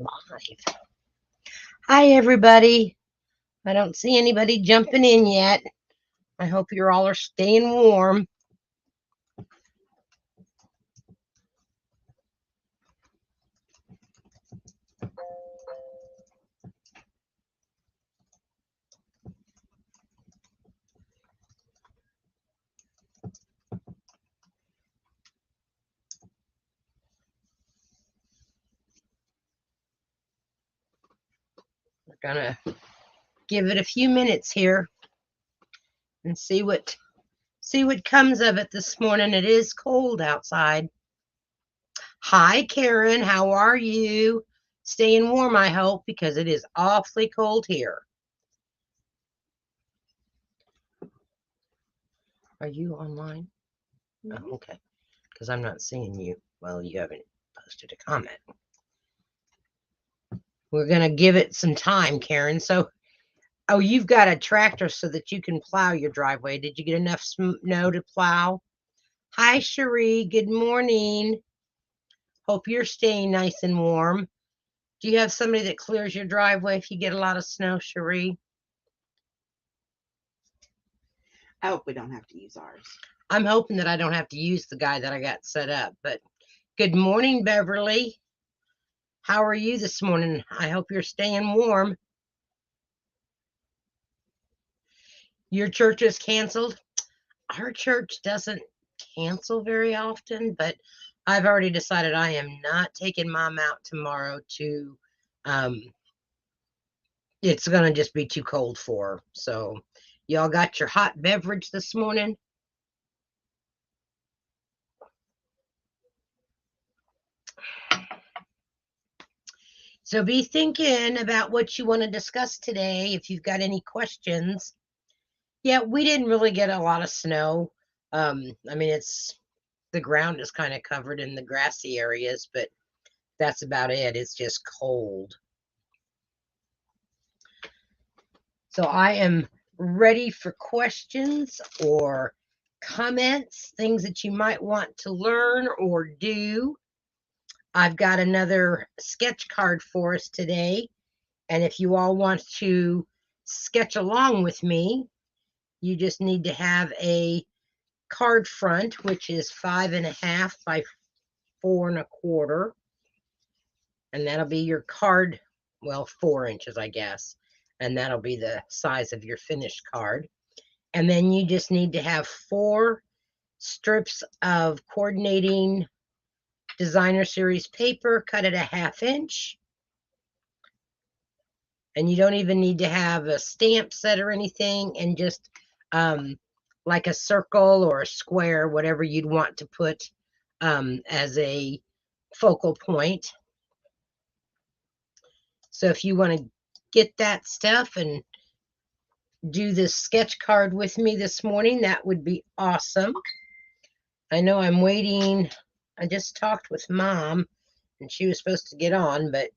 Live. Hi, everybody. I don't see anybody jumping in yet. I hope you all are staying warm. We're gonna give it a few minutes here and see what comes of it this morning. It is cold outside. Hi, Karen. How are you? Staying warm, I hope, because it is awfully cold here. Are you online? Oh, okay. Because I'm not seeing you. Well, you haven't posted a comment. We're going to give it some time, Karen. So, oh, you've got a tractor so that you can plow your driveway. Did you get enough snow to plow? Hi, Cherie. Good morning. Hope you're staying nice and warm. Do you have somebody that clears your driveway if you get a lot of snow, Cherie? I hope we don't have to use ours. I'm hoping that I don't have to use the guy that I got set up. But good morning, Beverly. How are you this morning? I hope you're staying warm. Your church is canceled? Our church doesn't cancel very often, but I've already decided I am not taking Mom out tomorrow to, it's going to just be too cold for her. So, y'all got your hot beverage this morning? So, be thinking about what you want to discuss today if you've got any questions. Yeah, we didn't really get a lot of snow. I mean, the ground is kind of covered in the grassy areas, but that's about it. It's just cold. So I am ready for questions or comments, things that you might want to learn or do. I've got another sketch card for us today. And if you all want to sketch along with me, you just need to have a card front, which is 5.5 by 4.25. And that'll be your card, well, 4 inches, I guess. And that'll be the size of your finished card. And then you just need to have 4 strips of coordinating designer series paper cut at a 1/2 inch. And you don't even need to have a stamp set or anything, and just like a circle or a square, whatever you'd want to put as a focal point. So if you want to get that stuff and do this sketch card with me this morning, that would be awesome. I know I'm waiting. I just talked with Mom and she was supposed to get on, but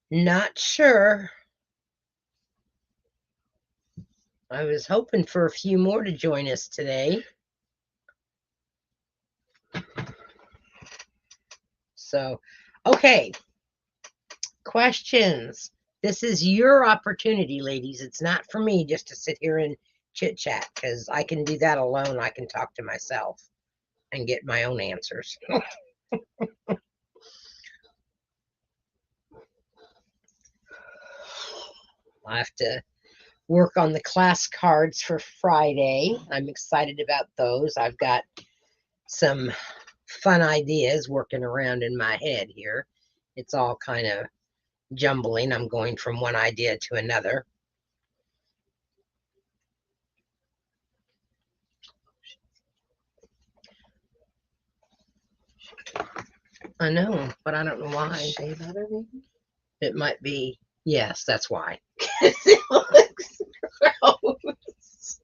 not sure. I was hoping for a few more to join us today. So, okay. Questions. This is your opportunity, ladies. It's not for me just to sit here and chit chat, because I can do that alone. I can talk to myself and get my own answers. I have to work on the class cards for Friday. I'm excited about those. I've got some fun ideas working around in my head here. It's all kind of jumbling. I'm going from one idea to another. I know, but I don't know why. Shea butter, maybe? It might be. Yes, that's why. It looks gross.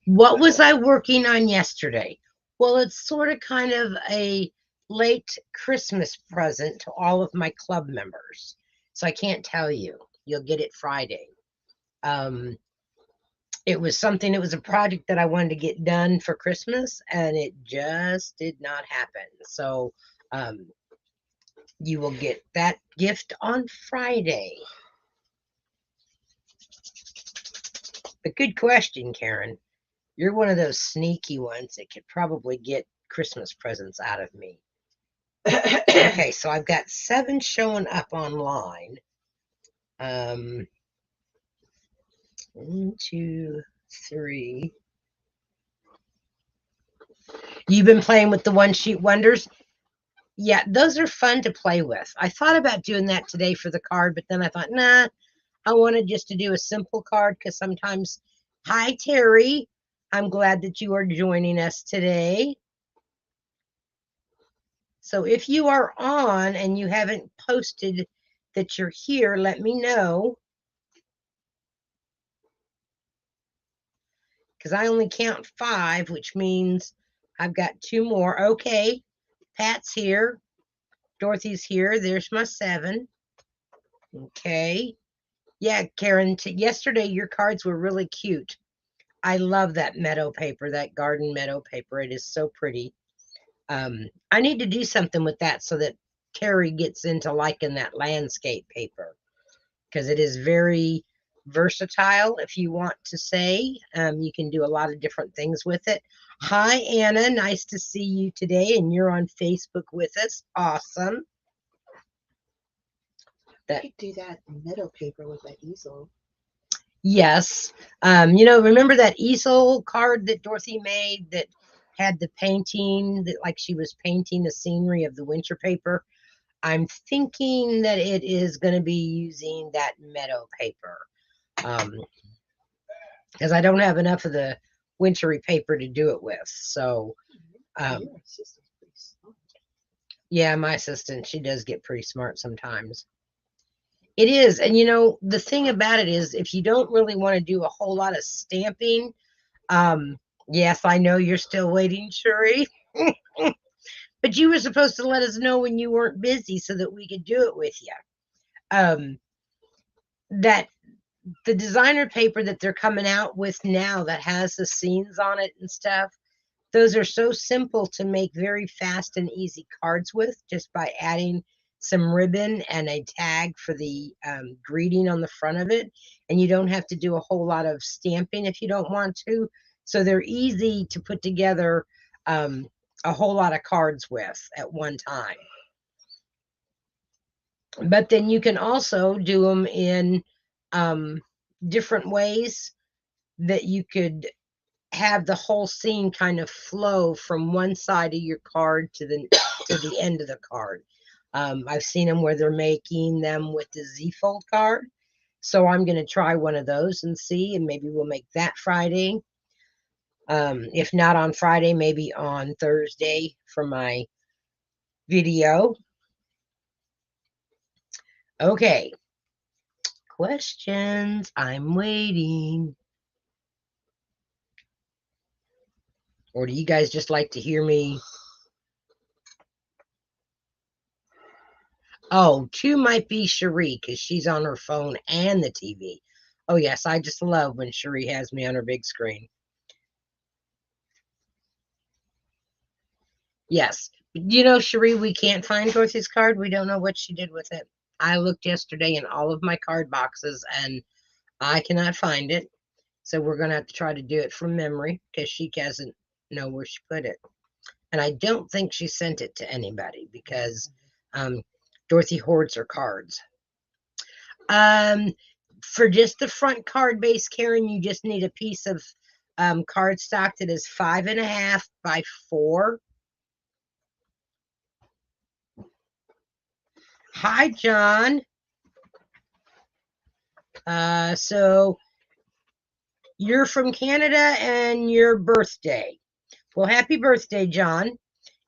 What was I working on yesterday? Well, it's sort of kind of a late Christmas present to all of my club members. So I can't tell you. You'll get it Friday. It was something, it was a project that I wanted to get done for Christmas, and it just did not happen. So You will get that gift on Friday. But good question, Karen. You're one of those sneaky ones that could probably get Christmas presents out of me. Okay, so I've got 7 showing up online. 1, 2, 3. You've been playing with the one sheet wonders? Yeah, those are fun to play with. I thought about doing that today for the card, but then I thought, nah, I wanted just to do a simple card because sometimes. Hi, Terry. I'm glad that you are joining us today. So if you are on and you haven't posted that you're here, let me know. Because I only count 5, which means I've got 2 more. Okay, Pat's here. Dorothy's here. There's my 7. Okay. Yeah, Karen, yesterday your cards were really cute. I love that meadow paper, that garden meadow paper. It is so pretty. I need to do something with that so that Terry gets into liking that landscape paper because it is very versatile, if you want to say. You can do a lot of different things with it. Hi, Anna. Nice to see you today, and you're on Facebook with us. Awesome. You could do that meadow paper with that easel. Yes. Remember that easel card that Dorothy made that had the painting that like she was painting the scenery of the winter paper? I'm thinking that it is going to be using that meadow paper because I don't have enough of the wintry paper to do it with. So, Your assistant's pretty smart. yeah, my assistant, she does get pretty smart sometimes. It is. And, the thing about it is if you don't really want to do a whole lot of stamping, yes, I know you're still waiting, Sherry. But you were supposed to let us know when you weren't busy so that we could do it with you. That the designer paper that they're coming out with now that has the scenes on it and stuff, those are so simple to make very fast and easy cards with just by adding some ribbon and a tag for the greeting on the front of it. And you don't have to do a whole lot of stamping if you don't want to. So they're easy to put together a whole lot of cards with at one time. But then you can also do them in different ways that you could have the whole scene kind of flow from one side of your card to the end of the card. I've seen them where they're making them with the Z fold card. So I'm going to try one of those and see, and maybe we'll make that Friday. If not on Friday, maybe on Thursday for my video. Okay. Questions. I'm waiting. Or do you guys just like to hear me? Oh, 2 might be Cherie because she's on her phone and the TV. Oh, yes, I just love when Cherie has me on her big screen. Yes. Cherie, we can't find Dorothy's card. We don't know what she did with it. I looked yesterday in all of my card boxes and I cannot find it. So we're going to have to try to do it from memory because she doesn't know where she put it. And I don't think she sent it to anybody because Dorothy hoards her cards. For just the front card base, Karen, you just need a piece of cardstock that is 5.5 by 4. Hi, John. So you're from Canada and your birthday. Well, happy birthday, John.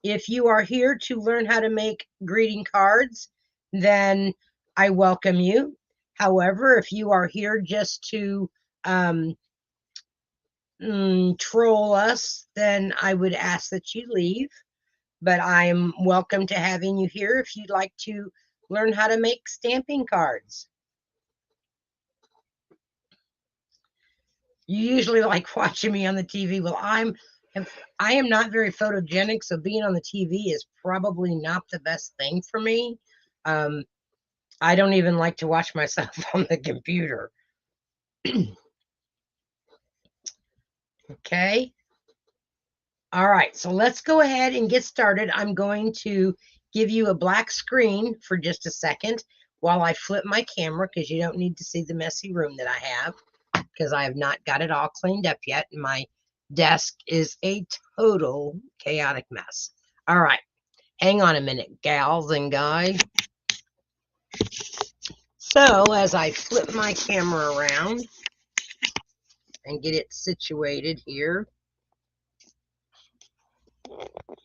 If you are here to learn how to make greeting cards, then I welcome you. However, if you are here just to troll us, then I would ask that you leave. But I'm welcome to having you here if you'd like to learn how to make stamping cards. You usually like watching me on the TV. Well, I am not very photogenic, so being on the TV is probably not the best thing for me. I don't even like to watch myself on the computer. Okay. All right, so let's go ahead and get started. I'm going to give you a black screen for just a second while I flip my camera, because you don't need to see the messy room that I have, because I have not got it all cleaned up yet. My desk is a total chaotic mess. All right, hang on a minute, gals and guys. So as I flip my camera around and get it situated here,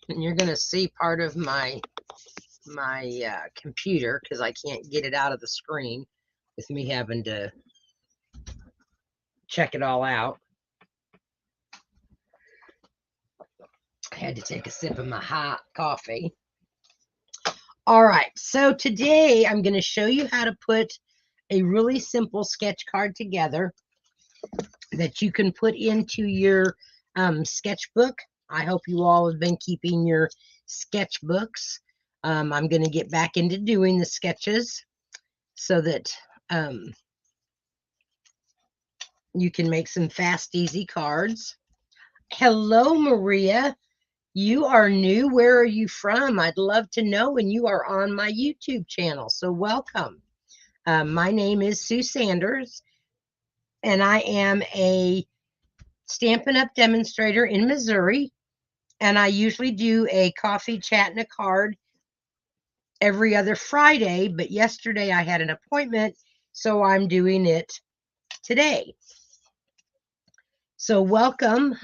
and you're going to see part of my computer, because I can't get it out of the screen with me having to check it all out. I had to take a sip of my hot coffee. All right, so today I'm going to show you how to put a really simple sketch card together that you can put into your sketchbook. I hope you all have been keeping your sketchbooks. I'm going to get back into doing the sketches so that you can make some fast, easy cards. Hello, Maria. You are new. Where are you from? I'd love to know. And you are on my YouTube channel, so welcome. My name is Sue Sanders, and I am a Stampin' Up! Demonstrator in Missouri. And I usually do a coffee chat and a card every other Friday, but yesterday I had an appointment, so I'm doing it today. So welcome.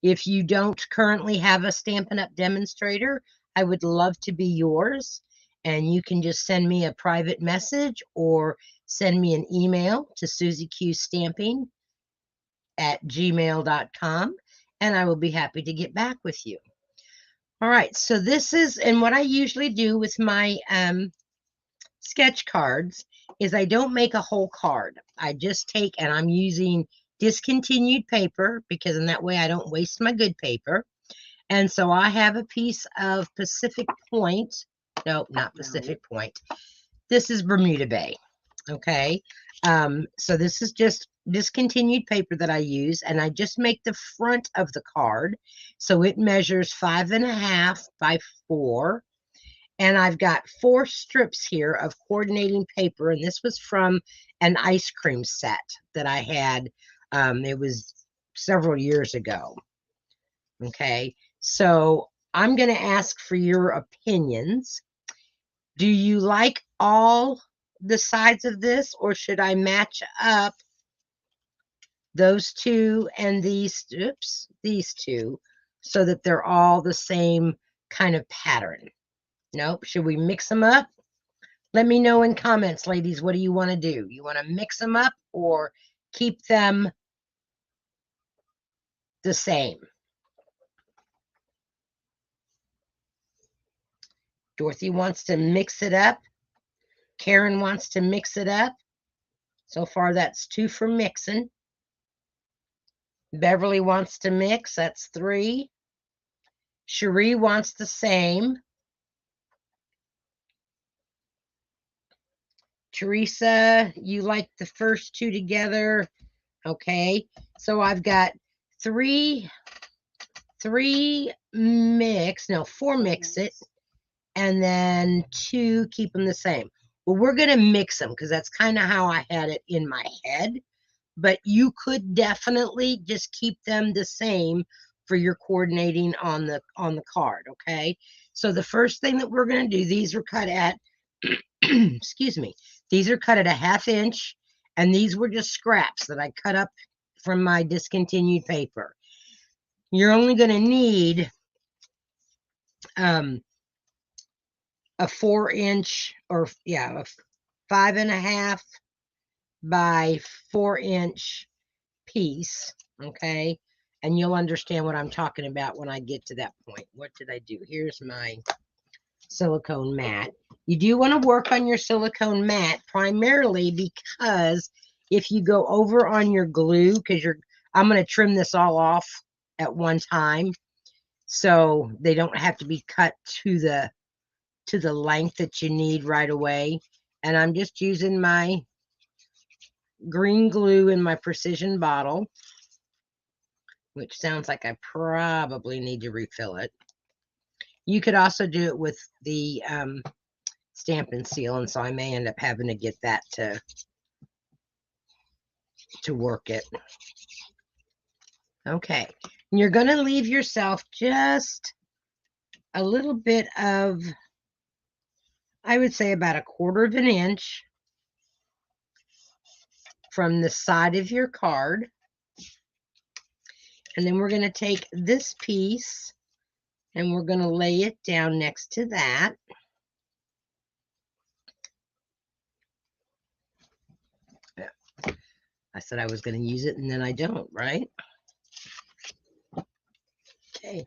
If you don't currently have a Stampin' Up! Demonstrator, I would love to be yours. And you can just send me a private message or send me an email to susieqstamping@gmail.com, and I will be happy to get back with you. All right, so this is, and what I usually do with my sketch cards is I don't make a whole card. I just take, and I'm using discontinued paper, because in that way I don't waste my good paper. And so I have a piece of Pacific Point. No, not Pacific Point. This is Bermuda Bay. Okay. So this is just discontinued paper that I use, and I just make the front of the card. So it measures 5.5 by 4. And I've got 4 strips here of coordinating paper, and this was from an ice cream set that I had. It was several years ago. Okay, so I'm going to ask for your opinions. Do you like all the sides of this, or should I match up those two and these two, so that they're all the same kind of pattern? Nope. Should we mix them up? Let me know in comments, ladies. What do you want to do? You want to mix them up or keep them the same? Dorothy wants to mix it up. Karen wants to mix it up. So far, that's 2 for mixing. Beverly wants to mix. That's 3. Cherie wants the same. Teresa, you like the first 2 together. Okay. So I've got 3 mix. No, 4 mix it. And then 2 keep them the same. Well, we're going to mix them because that's kind of how I had it in my head. But you could definitely just keep them the same for your coordinating on the card, okay? So the first thing that we're going to do, these are cut at, excuse me, these are cut at 1/2 inch, and these were just scraps that I cut up from my discontinued paper. You're only going to need a 4 inch, or yeah, a 5.5 by 4 inch piece, okay? And you'll understand what I'm talking about when I get to that point. What did I do? Here's my silicone mat. You do want to work on your silicone mat primarily because if you go over on your glue, because I'm going to trim this all off at one time, so they don't have to be cut to the to the length that you need right away. And I'm just using my green glue in my precision bottle, which sounds like I probably need to refill it. You could also do it with the stamp and seal, and so I may end up having to get that to work it. Okay, and you're going to leave yourself just a little bit of, I would say about 1/4 of an inch from the side of your card. And then we're going to take this piece and we're going to lay it down next to that. I said I was going to use it and then I don't, right? Okay.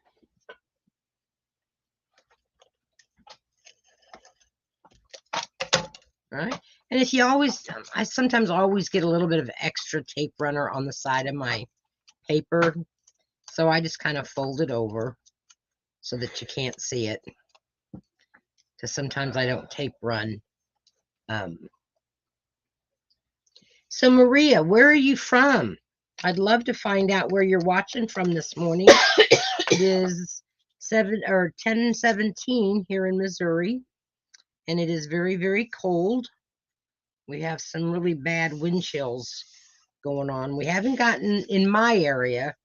All right. And if you always, I sometimes always get a little bit of extra tape runner on the side of my paper. So I just kind of fold it over so that you can't see it. Because sometimes I don't tape run. So Maria, where are you from? I'd love to find out where you're watching from this morning. It is 10:17 here in Missouri, and it is very, very cold. We have some really bad wind chills going on. We haven't gotten, in my area,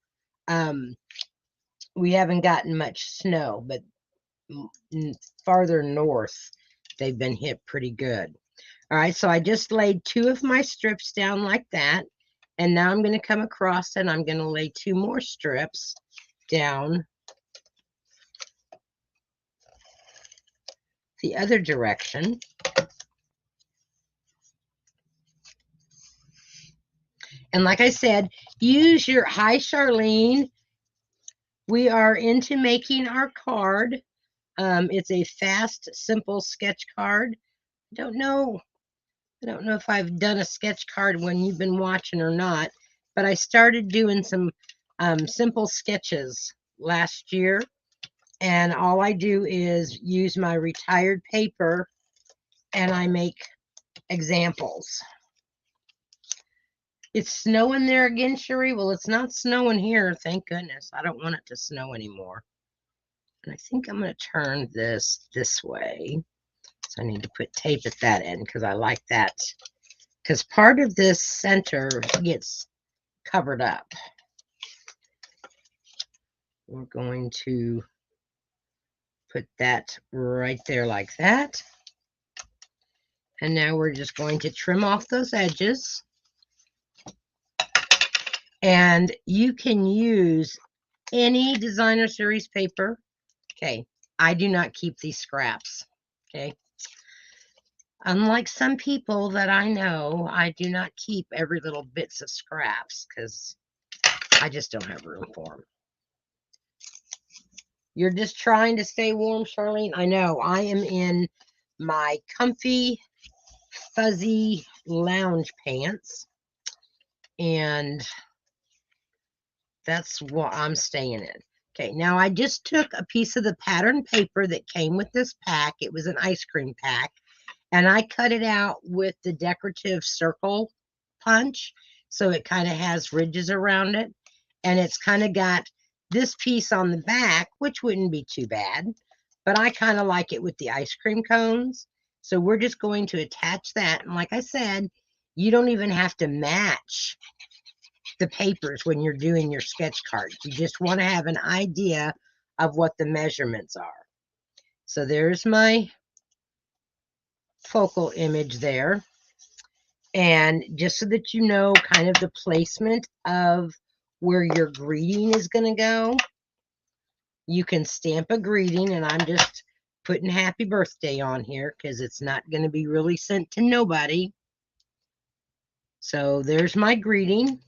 we haven't gotten much snow, but farther north, they've been hit pretty good. All right, so I just laid 2 of my strips down like that. And now I'm going to come across and I'm going to lay 2 more strips down the other direction. And like I said, use your, hi Charlene, we are into making our card. It's a fast, simple sketch card. I don't know if I've done a sketch card when you've been watching or not, but I started doing some simple sketches last year. And all I do is use my retired paper and I make examples. It's snowing there again, Cherie? Well, it's not snowing here, thank goodness. I don't want it to snow anymore. And I think I'm going to turn this way. So I need to put tape at that end because I like that. Because part of this center gets covered up. We're going to put that right there like that. And now we're just going to trim off those edges. And you can use any designer series paper. Okay, I do not keep these scraps. Okay. Unlike some people that I know, I do not keep every little bits of scraps because I just don't have room for them. You're just trying to stay warm, Charlene? I know. I am in my comfy, fuzzy lounge pants. And that's what I'm staying in. Okay, now I just took a piece of the pattern paper that came with this pack. It was an ice cream pack. And I cut it out with the decorative circle punch. So it kind of has ridges around it. And it's kind of got this piece on the back, which wouldn't be too bad. But I kind of like it with the ice cream cones. So we're just going to attach that. And like I said, you don't even have to match the papers when you're doing your sketch cards. You just want to have an idea of what the measurements are. So there's my focal image there. And just so that you know kind of the placement of where your greeting is going to go, you can stamp a greeting, and I'm just putting happy birthday on here because it's not going to be really sent to nobody. So there's my greeting.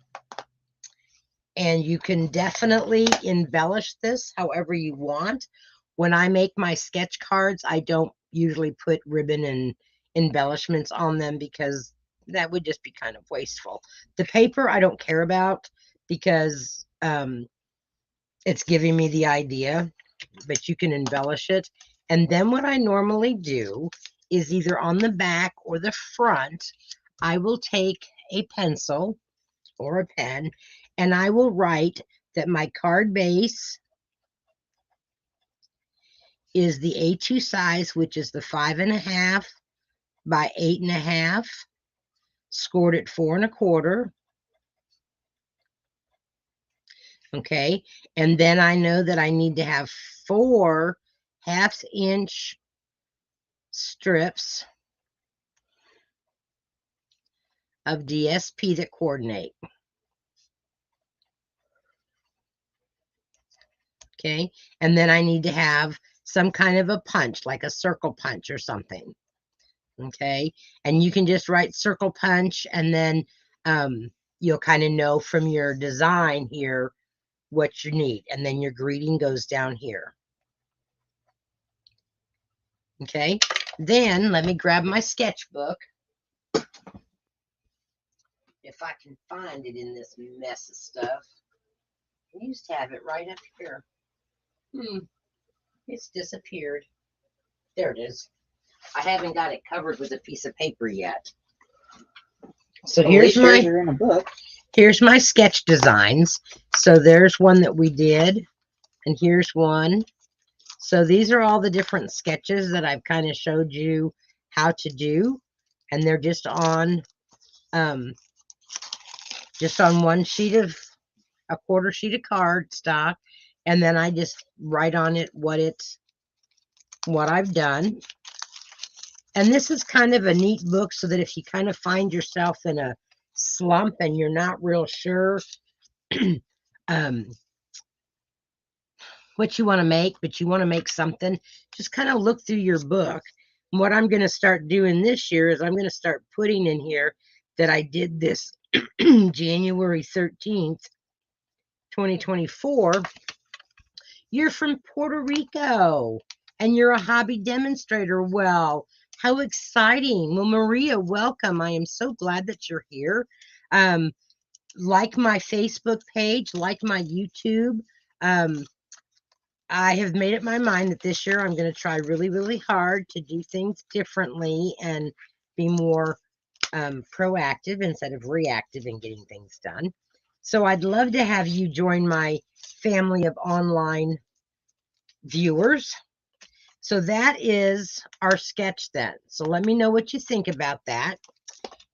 And you can definitely embellish this however you want. When I make my sketch cards, I don't usually put ribbon and embellishments on them because that would just be kind of wasteful. The paper I don't care about because it's giving me the idea, but you can embellish it. And then what I normally do is either on the back or the front, I will take a pencil or a pen and I will write that my card base is the A2 size, which is the 5.5 by 8.5, scored at 4 1/4. Okay, and then I know that I need to have 4 1/2-inch strips of DSP that coordinate. Okay, and then I need to have some kind of a punch, like a circle punch or something. Okay, and you can just write circle punch, and then you'll kind of know from your design here what you need, and then your greeting goes down here. Okay, then let me grab my sketchbook, if I can find it in this mess of stuff. I used to have it right up here. It's disappeared. There it is. I haven't got it covered with a piece of paper yet. So here's my in a book. Here's my sketch designs. So there's one that we did, and here's one. So these are all the different sketches that I've kind of showed you how to do, and they're just on one sheet of a 1/4 sheet of cardstock, and then I just write on it what I've done. And this is kind of a neat book, so that if you kind of find yourself in a slump and you're not real sure what you want to make, but you want to make something, just kind of look through your book. And what I'm going to start doing this year is I'm going to start putting in here that I did this January 13th, 2024. You're from Puerto Rico and you're a hobby demonstrator. Well, how exciting. Well, Maria, welcome. I am so glad that you're here. Like my Facebook page, like my YouTube. I have made up my mind that this year I'm going to try really, really hard to do things differently and be more proactive instead of reactive in getting things done. So I'd love to have you join my family of online viewers. So that is our sketch then. So let me know what you think about that.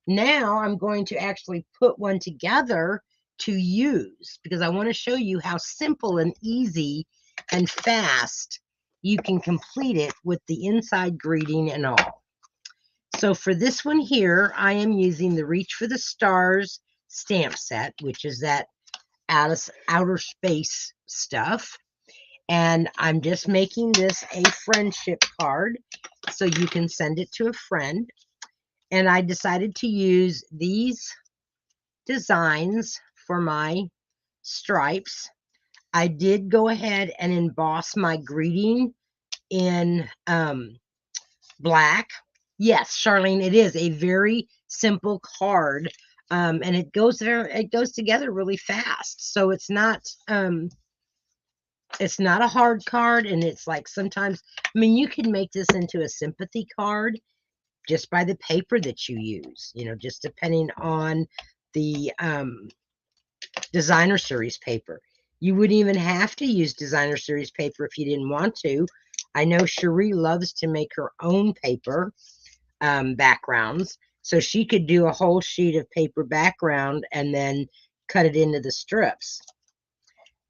Now I'm going to actually put one together to use, because I want to show you how simple and easy and fast you can complete it with the inside greeting and all. So for this one here, I am using the Reach for the Stars stamp set, which is that outer space stuff. And I'm just making this a friendship card so you can send it to a friend. And I decided to use these designs for my stripes. I did go ahead and emboss my greeting in black. Yes, Charlene, it is a very simple card, and it goes together really fast. So it's not a hard card, and it's like sometimes, I mean, you can make this into a sympathy card just by the paper that you use, just depending on the designer series paper. You wouldn't even have to use designer series paper if you didn't want to. I know Cherie loves to make her own paper backgrounds, so she could do a whole sheet of paper background and then cut it into the strips.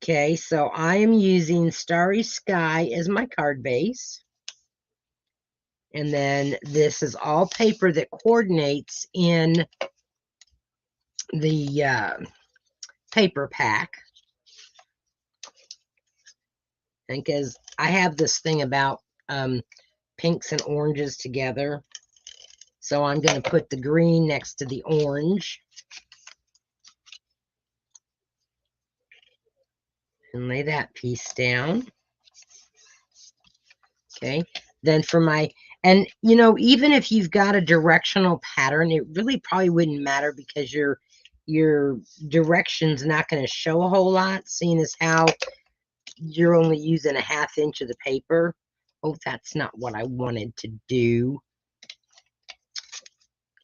Okay, so I am using Starry Sky as my card base. And then this is all paper that coordinates in the paper pack. And because I have this thing about pinks and oranges together. So I'm going to put the green next to the orange. And lay that piece down. Okay. Then for my, and even if you've got a directional pattern, it really probably wouldn't matter, because your direction's not going to show a whole lot, seeing as how you're only using a 1/2 inch of the paper. Oh, that's not what I wanted to do.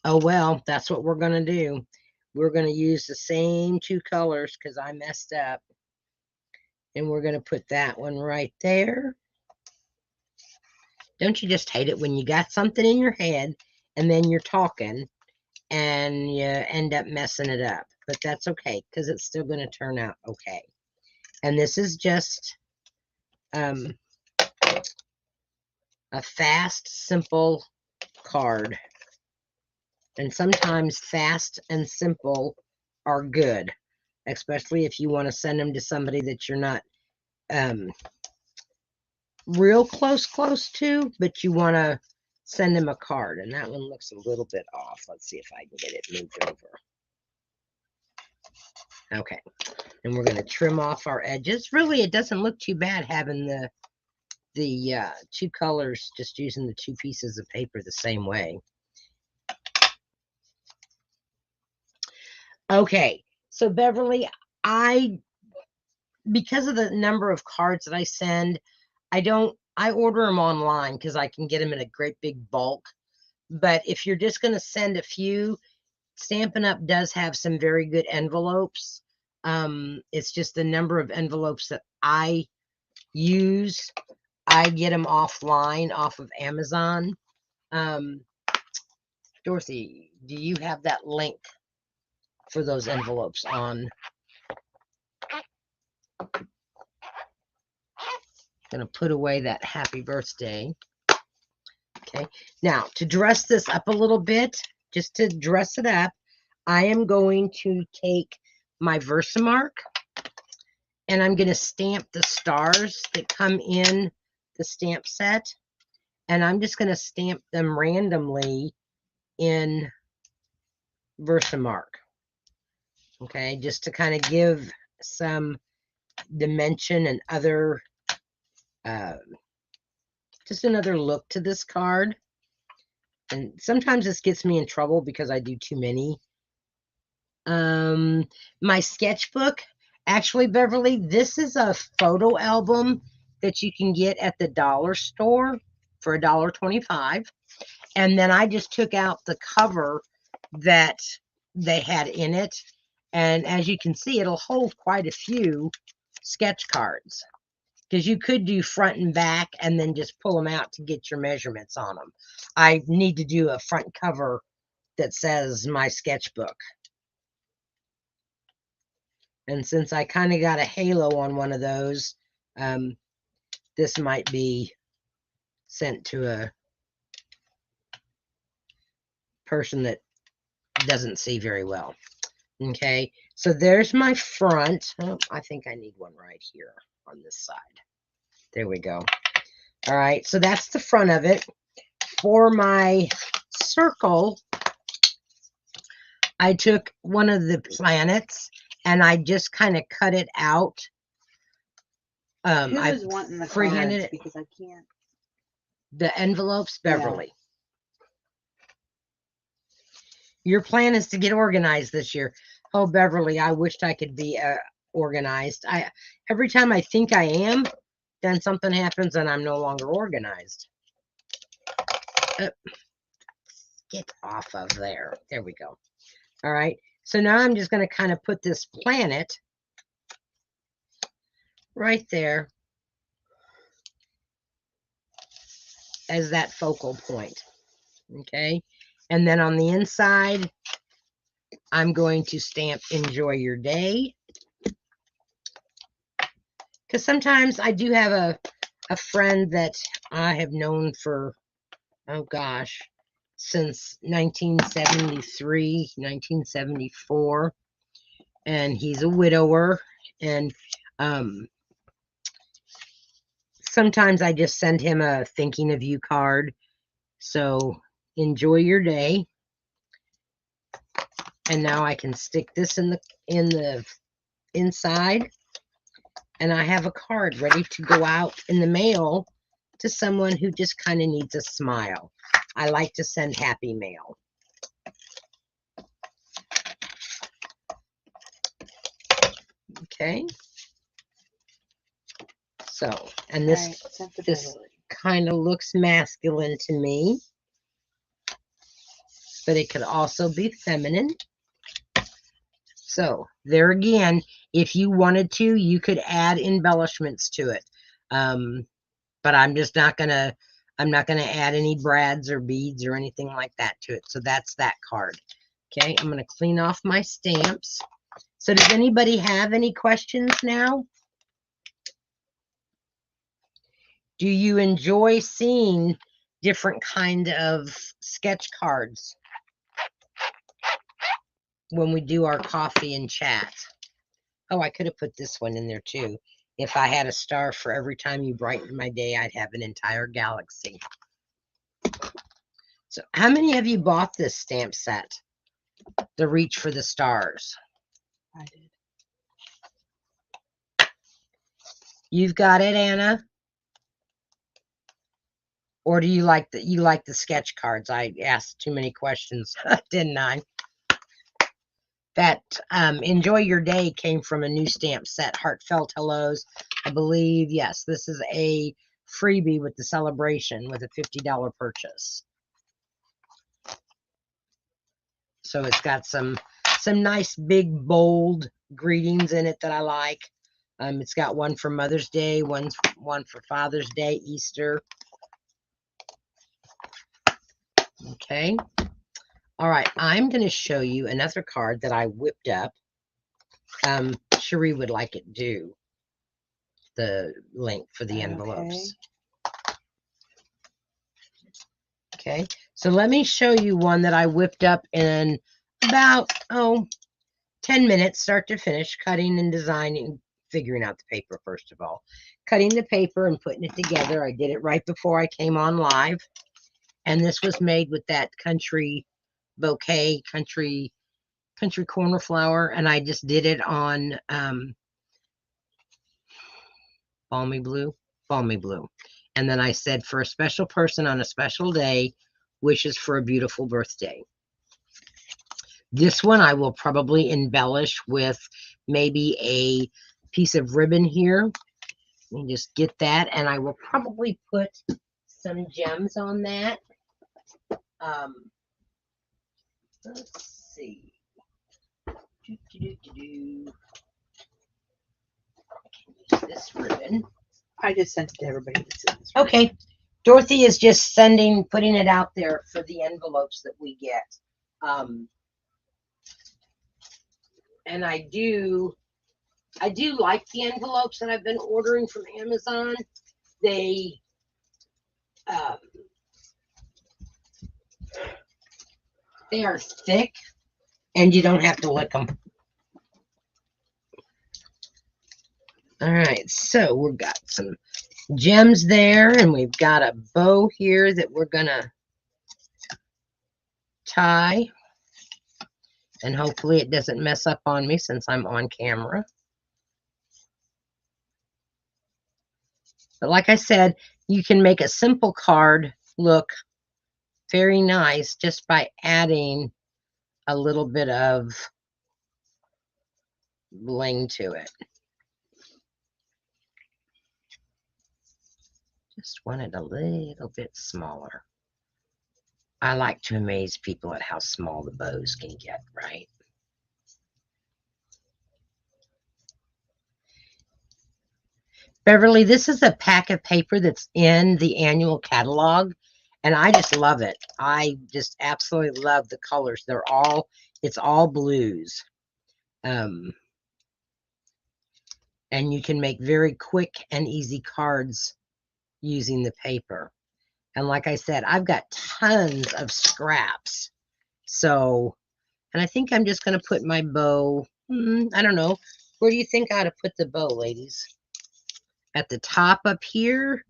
Oh, well, that's what we're going to do. We're going to use the same two colors because I messed up. And we're going to put that one right there. Don't you just hate it when you got something in your head and then you're talking and you end up messing it up? But that's okay because it's still going to turn out okay. And this is just a fast, simple card. And sometimes fast and simple are good, especially if you want to send them to somebody that you're not real close to, but you want to send them a card. And that one looks a little bit off. Let's see if I can get it moved over. Okay, and we're going to trim off our edges. Really, it doesn't look too bad having the two colors, just using the two pieces of paper the same way. Okay, so Beverly, because of the number of cards that I send, I order them online because I can get them in a great big bulk. But if you're just going to send a few, Stampin' Up! Does have some very good envelopes. It's just the number of envelopes that I use. I get them offline off of Amazon. Dorothy, do you have that link for those envelopes on? Gonna put away that happy birthday. Okay, now to dress this up a little bit, just to dress it up, I am going to take my Versamark and I'm going to stamp the stars that come in the stamp set, and I'm just going to stamp them randomly in Versamark. Okay, just to kind of give some dimension and other, just another look to this card. And sometimes this gets me in trouble because I do too many. My sketchbook, actually, Beverly, this is a photo album that you can get at the dollar store for $1.25. And then I just took out the cover that they had in it. And as you can see, it'll hold quite a few sketch cards, because you could do front and back and then just pull them out to get your measurements on them. I need to do a front cover that says my sketchbook. And since I kind of got a halo on one of those, this might be sent to a person that doesn't see very well. Okay, so there's my front. Oh, I think I need one right here on this side. There we go. All right, so that's the front of it. For my circle, I took one of the planets and I just kind of cut it out. Who is wanting the freehanded it because I can't. The envelopes, Beverly. Yeah. Your plan is to get organized this year. Oh, Beverly, I wished I could be organized. Every time I think I am, then something happens and I'm no longer organized. Get off of there. There we go. All right. So now I'm just going to kind of put this planet right there as that focal point. Okay. And then on the inside, I'm going to stamp enjoy your day. Because sometimes I do have a friend that I have known for, oh gosh, since 1973, 1974. And he's a widower. And sometimes I just send him a thinking of you card. So enjoy your day. And now I can stick this in the inside, and I have a card ready to go out in the mail to someone who just kind of needs a smile. I like to send happy mail. Okay. So, and this kind of looks masculine to me, but it could also be feminine. So there again, if you wanted to, you could add embellishments to it. But I'm just not gonna, I'm not gonna add any brads or beads or anything like that to it. So that's that card. Okay, I'm gonna clean off my stamps. So does anybody have any questions now? Do you enjoy seeing different kind of sketch cards when we do our coffee and chat? Oh, I could have put this one in there too. If I had a star for every time you brighten my day, I'd have an entire galaxy. So how many of you bought this stamp set? The Reach for the Stars. I did. You've got it, Anna? Or do you like the sketch cards? I asked too many questions, didn't I? That Enjoy Your Day came from a new stamp set, Heartfelt Hellos. I believe, yes, this is a freebie with the celebration with a $50 purchase. So it's got some nice big bold greetings in it that I like. It's got one for Mother's Day, one for Father's Day, Easter. Okay. All right, I'm going to show you another card that I whipped up. Cherie would like it do the link for the envelopes. Okay, so let me show you one that I whipped up in about 10 minutes, start to finish, cutting and designing, figuring out the paper first of all. Cutting the paper and putting it together. I did it right before I came on live. And this was made with that country bouquet, country corner flower, and I just did it on balmy blue. And then I said, for a special person on a special day, wishes for a beautiful birthday. This one I will probably embellish with maybe a piece of ribbon here. Let me just get that, and I will probably put some gems on that. Let's see. I can use this ribbon. I just sent it to everybody. Okay. Dorothy is just putting it out there for the envelopes that we get. And I do like the envelopes that I've been ordering from Amazon. They are thick and you don't have to lick them. All right, so we've got some gems there, and we've got a bow here that we're gonna tie, and hopefully it doesn't mess up on me since I'm on camera. But like I said, you can make a simple card look very nice just by adding a little bit of bling to it. Just want it a little bit smaller. I like to amaze people at how small the bows can get, right? Beverly, this is a pack of paper that's in the annual catalog, and I just love it. I just absolutely love the colors. It's all blues. And you can make very quick and easy cards using the paper. And like I said, I've got tons of scraps. So, and I think I'm just going to put my bow, I don't know. Where do you think I ought to put the bow, ladies? At the top up here,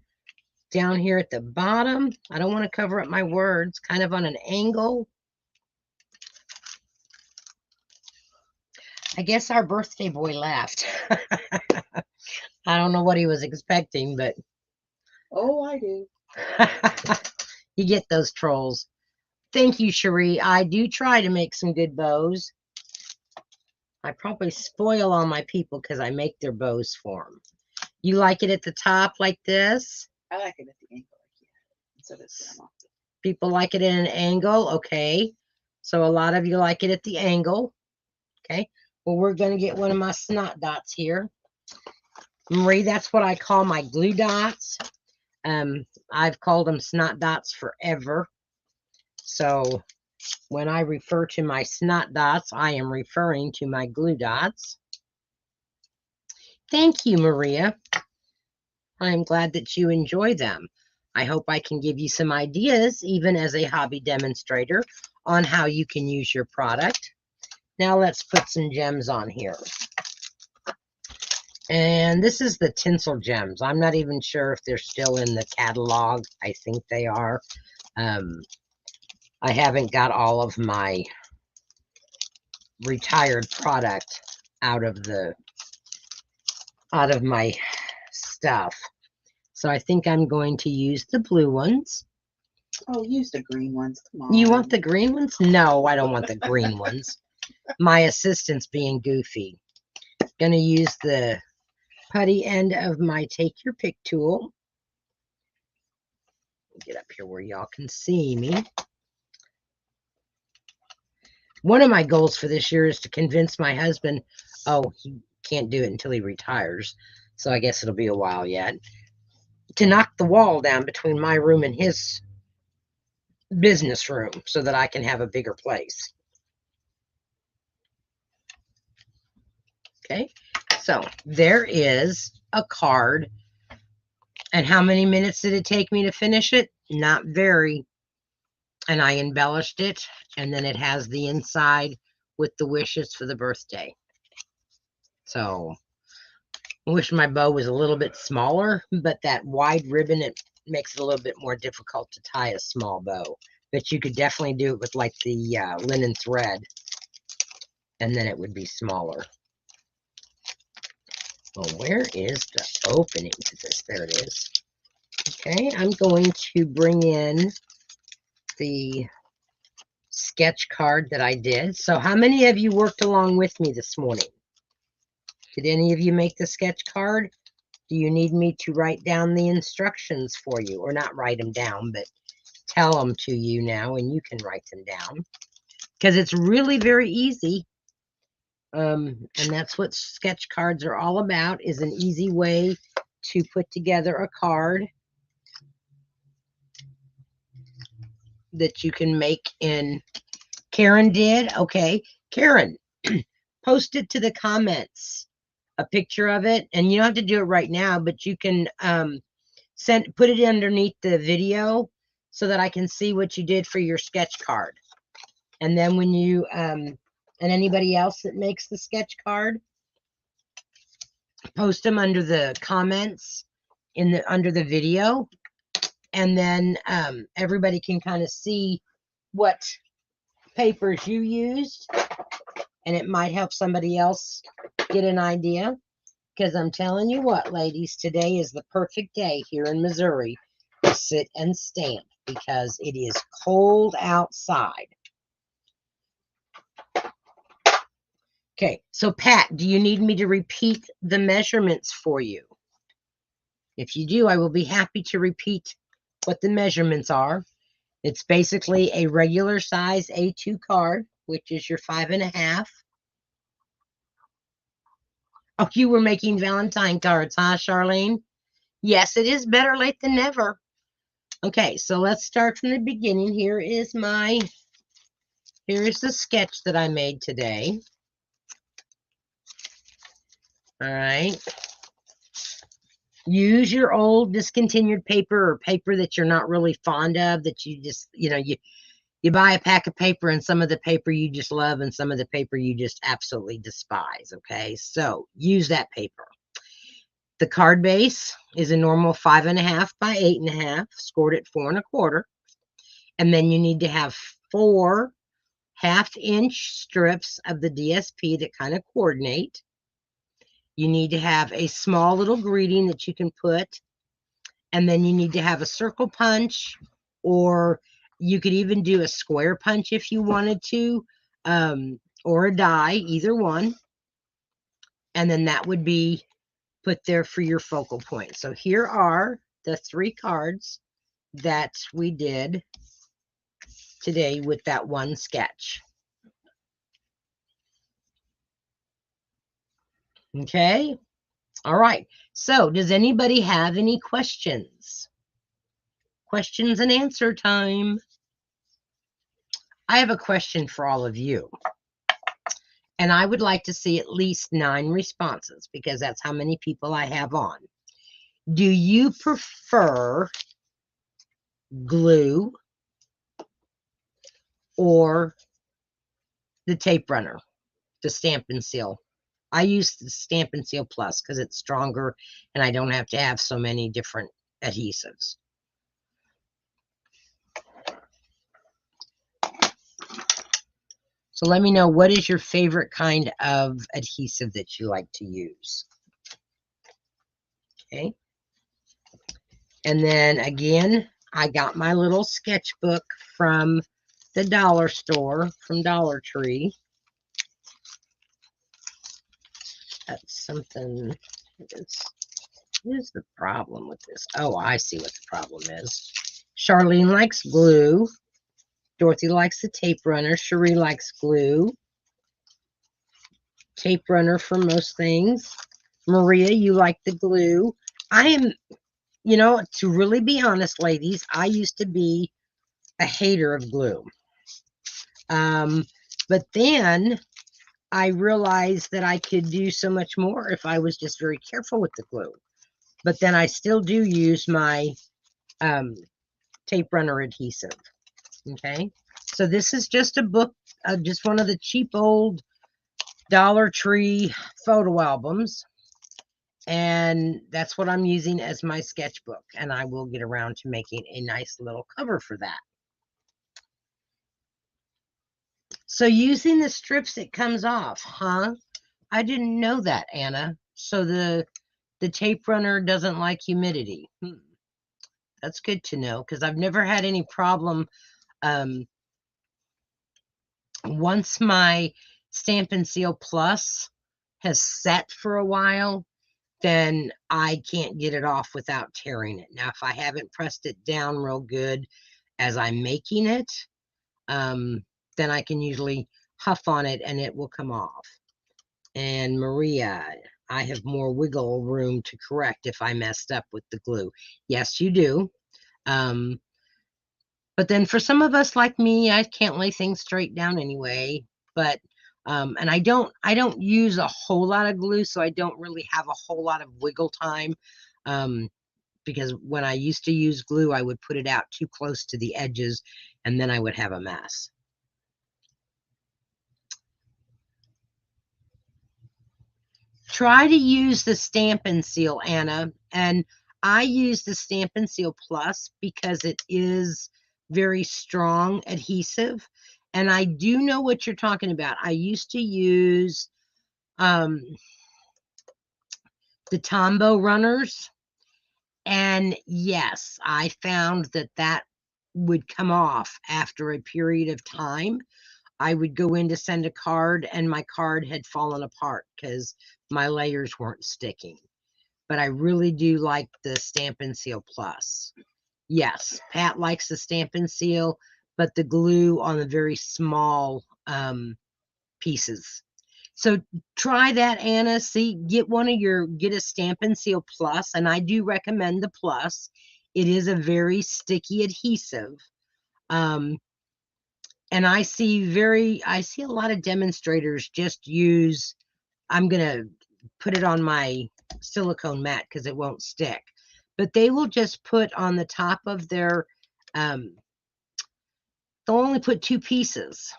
down here at the bottom. I don't want to cover up my words, kind of on an angle. I guess our birthday boy laughed. I don't know what he was expecting, but. Oh, I do. You get those trolls. Thank you, Cherie. I do try to make some good bows. I probably spoil all my people because I make their bows for them. You like it at the top like this? I like it at the angle like you had it, instead of grandma. People like it at an angle. Okay. So a lot of you like it at the angle. Okay. Well, we're going to get one of my snot dots here. Marie, that's what I call my glue dots. I've called them snot dots forever. So when I refer to my snot dots, I am referring to my glue dots. Thank you, Maria. I'm glad that you enjoy them. I hope I can give you some ideas, even as a hobby demonstrator, on how you can use your product. Now let's put some gems on here. And this is the tinsel gems. I'm not even sure if they're still in the catalog. I think they are. I haven't got all of my retired product out of my stuff. So I think I'm going to use the blue ones. Oh, use the green ones. Come on. You want the green ones? No, I don't want the green ones. My assistant's being goofy. Gonna use the putty end of my take your pick tool. Get up here where y'all can see me. One of my goals for this year is to convince my husband, oh, he can't do it until he retires, so I guess it'll be a while yet, to knock the wall down between my room and his business room so that I can have a bigger place. Okay, so there is a card. And how many minutes did it take me to finish it? Not very. And I embellished it, and then it has the inside with the wishes for the birthday. So I wish my bow was a little bit smaller, but that wide ribbon, it makes it a little bit more difficult to tie a small bow. But you could definitely do it with like the linen thread, and then it would be smaller. Well, where is the opening to this? There it is. Okay, I'm going to bring in the sketch card that I did. So how many of you worked along with me this morning? Did any of you make the sketch card? Do you need me to write down the instructions for you? Or not write them down, but tell them to you now, and you can write them down. Because it's really very easy. And that's what sketch cards are all about, is an easy way to put together a card that you can make in. Karen did. Okay, Karen, post it to the comments, a picture of it, and you don't have to do it right now, but you can put it underneath the video so that I can see what you did for your sketch card. And then when you and anybody else that makes the sketch card, post them under the comments under the video, and then everybody can kind of see what papers you used, and it might help somebody else get an idea. Because I'm telling you what, ladies, today is the perfect day here in Missouri to sit and stand, because it is cold outside. Okay, so Pat, do you need me to repeat the measurements for you? If you do, I will be happy to repeat what the measurements are. It's basically a regular size A2 card, which is your 5.5. Oh, you were making Valentine cards, huh, Charlene? Yes, it is better late than never. Okay, so let's start from the beginning. Here is the sketch that I made today. All right. Use your old discontinued paper, or paper that you're not really fond of, that you just, you buy a pack of paper, and some of the paper you just love and some of the paper you just absolutely despise. Okay, so use that paper. The card base is a normal 5.5 by 8.5, scored at 4 1/4. And then you need to have 4 1/2-inch strips of the DSP that kind of coordinate. You need to have a small little greeting that you can put. And then you need to have a circle punch, or you could even do a square punch if you wanted to, or a die, either one. And then that would be put there for your focal point. So here are the 3 cards that we did today with that one sketch. Okay. All right. So does anybody have any questions? Questions and answer time. I have a question for all of you. And I would like to see at least 9 responses because that's how many people I have on. Do you prefer glue or the tape runner, the Stamp and Seal? I use the Stamp and Seal Plus because it's stronger and I don't have to have so many different adhesives. So let me know, what is your favorite kind of adhesive that you like to use? Okay. And then again, I got my little sketchbook from the dollar store, from Dollar Tree. That's something. What is the problem with this? Oh, I see what the problem is. Charlene likes glue. Dorothy likes the tape runner. Cherie likes glue. Tape runner for most things. Maria, you like the glue. I am, you know, to really be honest, ladies, I used to be a hater of glue. But then I realized that I could do so much more if I was just very careful with the glue. But then I still do use my tape runner adhesive. Okay, so this is just a book, just one of the cheap old Dollar Tree photo albums, and that's what I'm using as my sketchbook, and I will get around to making a nice little cover for that. So using the strips, it comes off, huh? I didn't know that, Anna. So the tape runner doesn't like humidity. That's good to know because I've never had any problem. Once my Stamp and Seal Plus has set for a while, then I can't get it off without tearing it. Now, if I haven't pressed it down real good as I'm making it, then I can usually huff on it and it will come off. And Maria, I have more wiggle room to correct if I messed up with the glue. Yes, you do. But then for some of us like me, I can't lay things straight down anyway. But and I don't use a whole lot of glue, so I don't really have a whole lot of wiggle time. Because when I used to use glue, I would put it out too close to the edges, and then I would have a mess. Try to use the Stamp and Seal, Anna. And I use the Stamp and Seal Plus because it is very strong adhesive. And I do know what you're talking about. I used to use the Tombow runners. And yes, I found that that would come off after a period of time. I would go in to send a card and my card had fallen apart because my layers weren't sticking. But I really do like the Stamp and Seal Plus. Yes, Pat likes the Stamp and Seal, but the glue on the very small pieces. So try that, Anna. See, get a Stamp and Seal Plus, and I do recommend the Plus. It is a very sticky adhesive. And I see a lot of demonstrators just use, I'm going to put it on my silicone mat because it won't stick, but they will just put on the top of their, they'll only put 2 pieces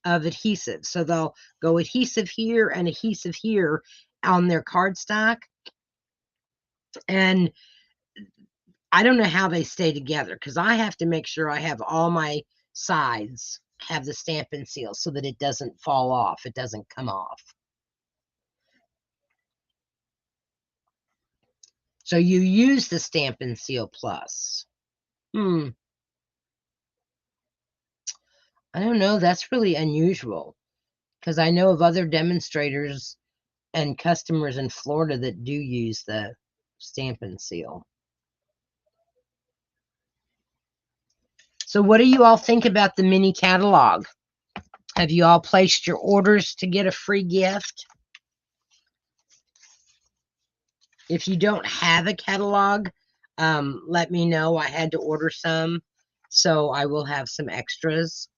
of adhesive. So they'll go adhesive here and adhesive here on their cardstock. And I don't know how they stay together because I have to make sure I have all my sides have the Stamp and Seal so that it doesn't fall off. It doesn't come off. So you use the Stamp and Seal Plus. I don't know. That's really unusual because I know of other demonstrators and customers in Florida that do use the Stamp and Seal. So what do you all think about the mini catalog? Have you all placed your orders to get a free gift? If you don't have a catalog, let me know. I had to order some, so I will have some extras.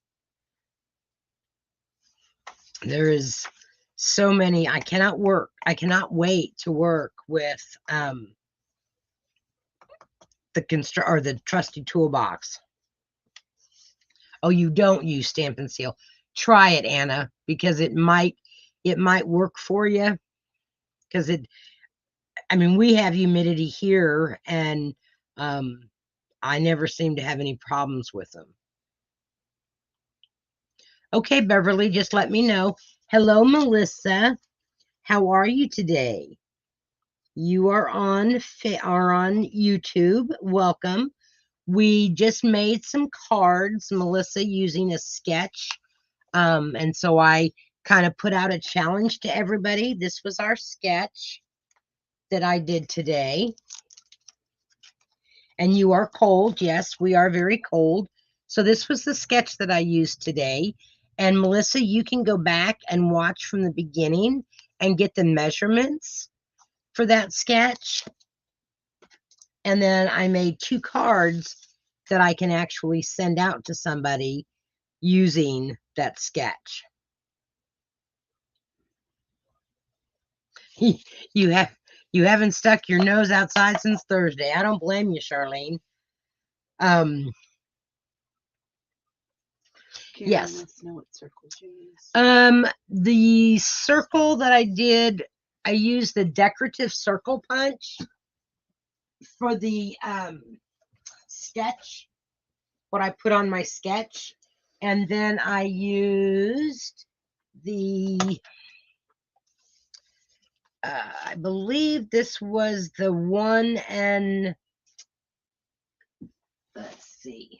There is so many. I cannot wait to work with the trusty toolbox. Oh, you don't use Stamp and Seal. Try it, Anna, because it might work for you. Because we have humidity here, and I never seem to have any problems with them. Okay, Beverly, just let me know. Hello, Melissa. How are you today? You are on YouTube. Welcome. We just made some cards, Melissa, using a sketch. And so I kind of put out a challenge to everybody. This was our sketch that I did today. And you are cold. Yes, we are very cold. So this was the sketch that I used today. And Melissa, you can go back and watch from the beginning and get the measurements for that sketch. And then I made 2 cards that I can actually send out to somebody using that sketch. You haven't stuck your nose outside since Thursday. I don't blame you, Charlene. Yes. Know what circles you use. The circle that I did, I used the decorative circle punch for the sketch, what I put on my sketch. And then I used the, I believe this was the 1 and, let's see.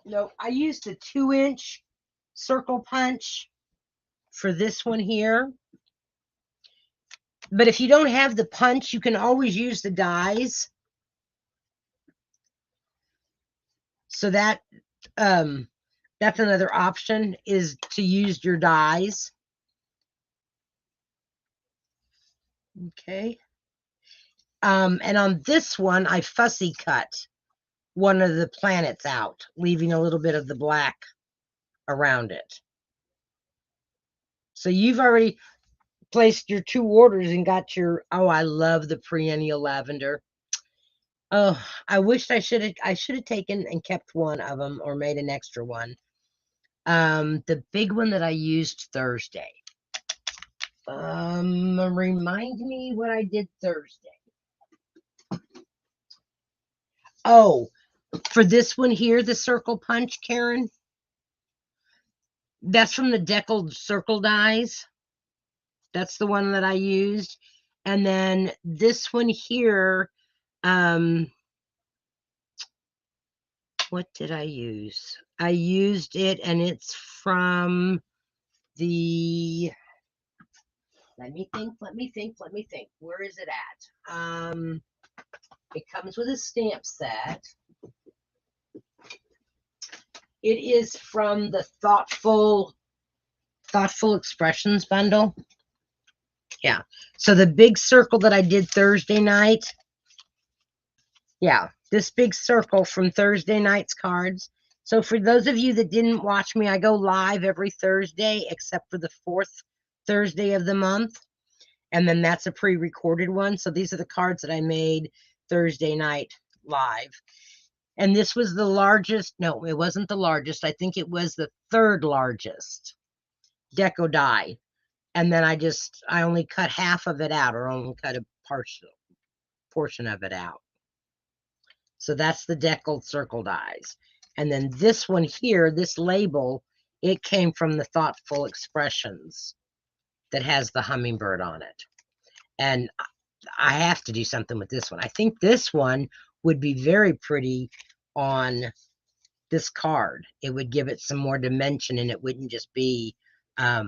No, I used a 2-inch circle punch for this one here. But if you don't have the punch, you can always use the dies. So that's another option, is to use your dies. Okay. And on this one, I fussy cut one of the planets out, leaving a little bit of the black around it. So you've already placed your 2 orders and got your, oh, I love the perennial lavender. Oh, I wished I should have taken and kept one of them or made an extra one. The big one that I used Thursday. Remind me what I did Thursday. Oh, for this one here, the circle punch, Karen. That's from the deckled circle dies. That's the one that I used. And then this one here, what did I use? I used it, and it's from the, let me think. Where is it at? It comes with a stamp set. It is from the Thoughtful Expressions bundle. Yeah. So the big circle that I did Thursday night. Yeah, this big circle from Thursday night's cards. So for those of you that didn't watch me, I go live every Thursday except for the 4th Thursday of the month. And then that's a pre-recorded one. So these are the cards that I made Thursday night live. And this was the largest. No, it wasn't the largest. I think it was the 3rd largest deco die. And then I only cut half of it out, or only cut a portion of it out. So that's the deckled circle dies. And then this one here, this label, it came from the Thoughtful Expressions that has the hummingbird on it. And I have to do something with this one. I think this one would be very pretty on this card. It would give it some more dimension, and it wouldn't just be a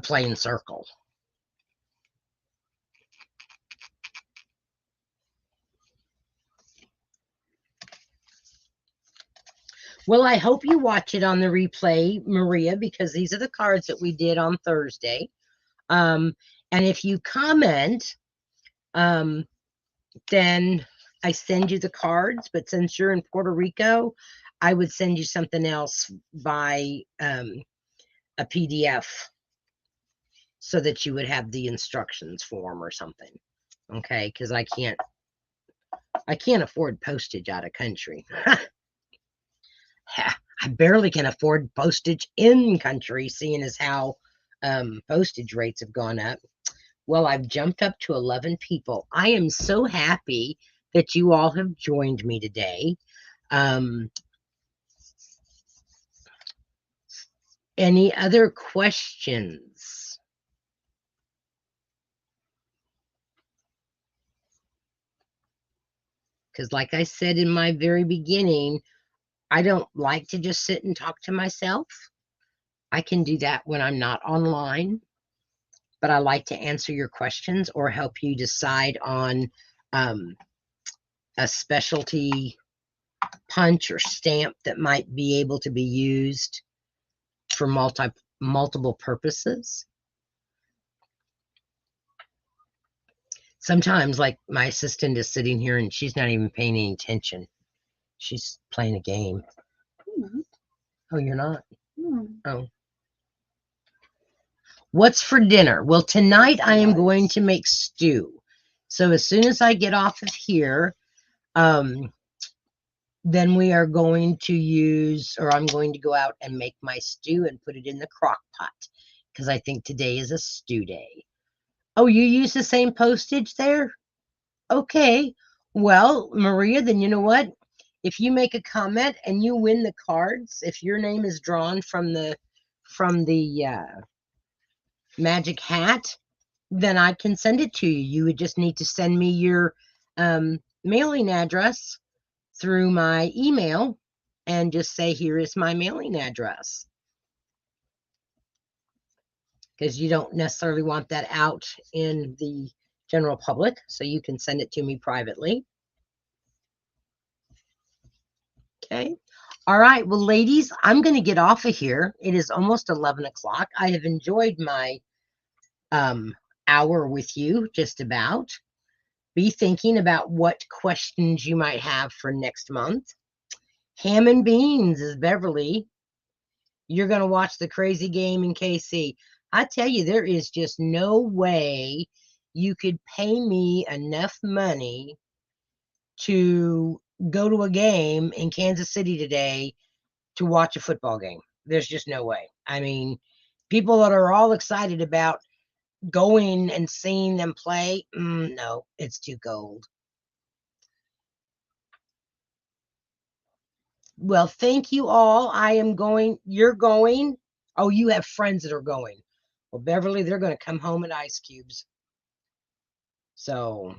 plain circle. Well, I hope you watch it on the replay, Maria, because these are the cards that we did on Thursday. And if you comment, then I send you the cards. But since you're in Puerto Rico, I would send you something else by a PDF so that you would have the instructions form or something. Okay, because I can't afford postage out of country. I barely can afford postage in country, seeing as how postage rates have gone up. Well, I've jumped up to 11 people. I am so happy that you all have joined me today. Any other questions? Because like I said in my very beginning, I don't like to just sit and talk to myself. I can do that when I'm not online, but I like to answer your questions or help you decide on a specialty punch or stamp that might be able to be used for multiple purposes. Sometimes, like, my assistant is sitting here and she's not even paying any attention. She's playing a game. Oh, you're not? Oh. What's for dinner? Well, tonight I am going to make stew. So as soon as I get off of here, then we are going to use, or I'm going to go out and make my stew and put it in the crock pot because I think today is a stew day. Oh, you use the same postage there? Okay. Well, Maria, then you know what? If you make a comment and you win the cards, if your name is drawn from the magic hat, then I can send it to you. You would just need to send me your mailing address through my email and just say, here is my mailing address. Because you don't necessarily want that out in the general public, so you can send it to me privately. Okay. All right. Well, ladies, I'm going to get off of here. It is almost 11 o'clock. I have enjoyed my hour with you, just about. Be thinking about what questions you might have for next month. Ham and beans is Beverly. You're going to watch the crazy game in KC. I tell you, there is just no way you could pay me enough money to go to a game in Kansas City today to watch a football game. There's just no way. I mean, people that are all excited about going and seeing them play, no, it's too cold. Well, thank you all. I am going. You're going. Oh, you have friends that are going. Well, Beverly, they're going to come home in ice cubes. So,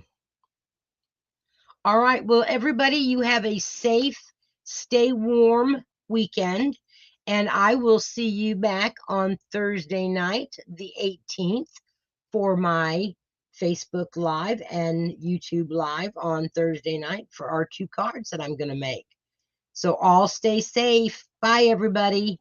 all right. Well, everybody, you have a safe, stay warm weekend. And I will see you back on Thursday night, the 18th, for my Facebook Live and YouTube Live on Thursday night for our 2 cards that I'm going to make. So all stay safe. Bye, everybody.